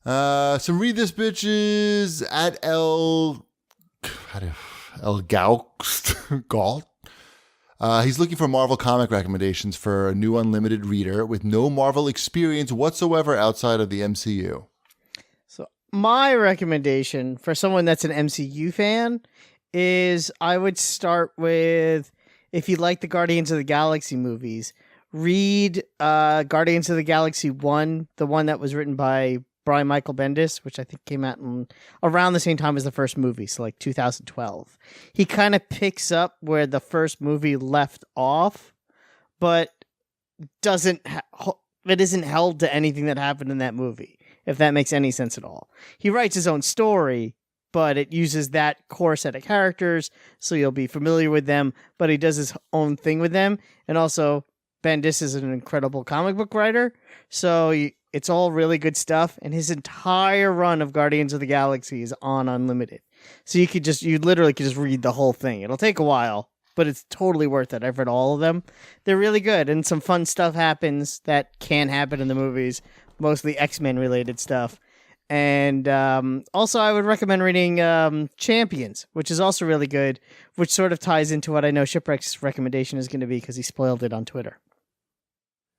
So read this, bitches, at El Galt. He's looking for Marvel comic recommendations for a new Unlimited reader with no Marvel experience whatsoever outside of the MCU. So my recommendation for someone that's an MCU fan is I would start with, if you like the Guardians of the Galaxy movies, read Guardians of the Galaxy 1, the one that was written by Brian Michael Bendis, which I think came out around the same time as the first movie, so like 2012. He kind of picks up where the first movie left off, but it isn't held to anything that happened in that movie, if that makes any sense at all. He writes his own story, but it uses that core set of characters, so you'll be familiar with them, but he does his own thing with them. And also, Bendis is an incredible comic book writer, so it's all really good stuff, and his entire run of Guardians of the Galaxy is on Unlimited. So you literally could just read the whole thing. It'll take a while, but it's totally worth it. I've read all of them. They're really good, and some fun stuff happens that can happen in the movies, mostly X-Men related stuff. And also I would recommend reading Champions, which is also really good, which sort of ties into what I know Shipwreck's recommendation is going to be because he spoiled it on Twitter.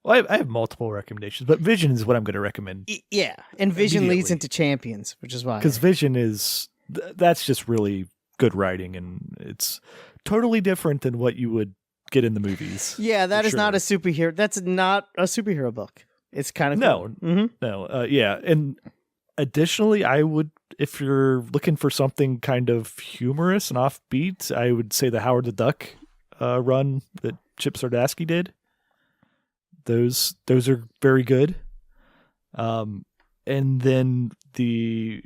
Well, I have multiple recommendations, but Vision is what I'm going to recommend. Yeah, and Vision leads into Champions, which is why. Because Vision that's just really good writing, and it's totally different than what you would get in the movies. Yeah, that is not a superhero. That's not a superhero book. It's kind of cool. No. Yeah, and additionally, I would, if you're looking for something kind of humorous and offbeat, I would say the Howard the Duck run that Chip Zdarsky did. Those are very good. And then the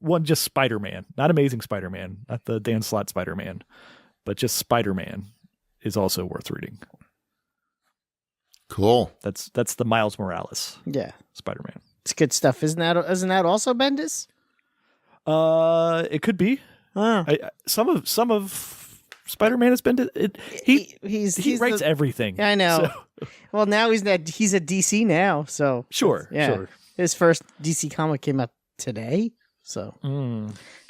one, just Spider-Man, not Amazing Spider-Man, not the Dan Slott Spider-Man, but just Spider-Man is also worth reading. Cool. That's the Miles Morales. Yeah, Spider-Man. It's good stuff. Isn't that also Bendis? It could be. Some of Spider-Man has been he writes everything. Yeah, I know. So. Well, now he's at DC now, so sure. His first DC comic came out today, so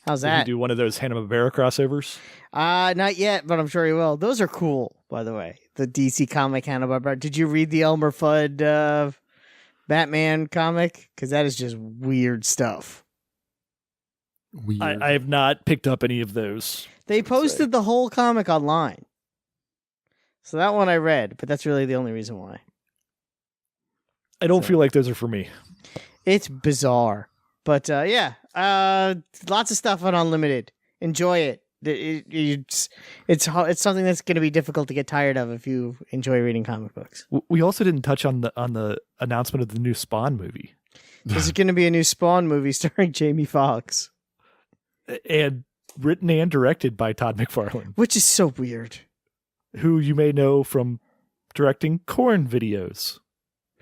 how's that? Did he do one of those Hanna-Barbera crossovers? Not yet, but I'm sure he will. Those are cool, by the way. The DC comic Hanna-Barbera. Did you read the Elmer Fudd Batman comic? Because that is just weird stuff. Weird. I have not picked up any of those. They posted the whole comic online. So that one I read, but that's really the only reason why. I don't feel like those are for me. It's bizarre. But lots of stuff on Unlimited. Enjoy it. It's something that's going to be difficult to get tired of if you enjoy reading comic books. We also didn't touch on the announcement of the new Spawn movie. There's going to be a new Spawn movie starring Jamie Foxx. And written and directed by Todd McFarlane. Which is so weird. Who you may know from directing Korn videos.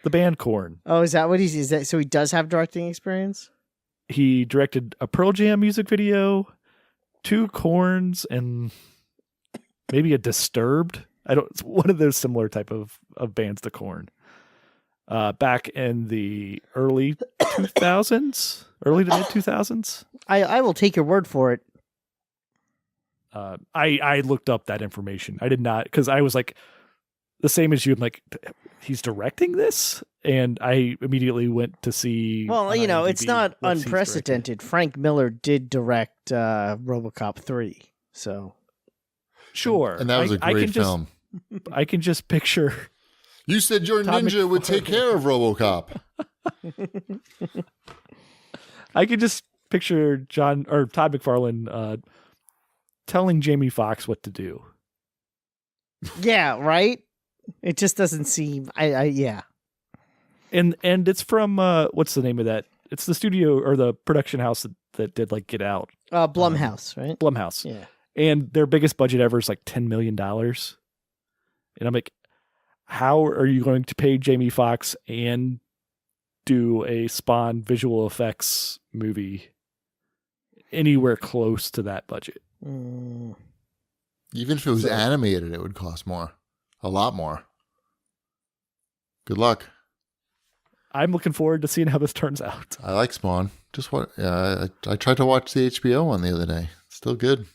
The band Korn. Oh, is that what is that? So he does have directing experience? He directed a Pearl Jam music video, 2 Korns, and maybe a Disturbed. It's one of those similar type of bands to Korn. Back in the early 2000s, early to mid 2000s. I will take your word for it. I looked up that information. I did not, because I was like, the same as you. I'm like, he's directing this? And I immediately went to see. Well, it's not unprecedented. Frank Miller did direct RoboCop 3. So. Sure. And that was a great film. I can just picture. You said your Todd ninja McFarlane would take care of RoboCop. I could just picture Todd McFarlane telling Jamie Foxx what to do. Yeah, right? It just doesn't seem yeah. And it's from what's the name of that? It's the studio or the production house that did like Get Out. Blumhouse, right? Blumhouse. Yeah. And their biggest budget ever is like $10 million. And I'm like, how are you going to pay Jamie Foxx and do a Spawn visual effects movie anywhere close to that budget? Even if it was animated, it would cost more. A lot more. Good luck. I'm looking forward to seeing how this turns out. I like Spawn. Just what? Yeah, I tried to watch the HBO one the other day. Still good.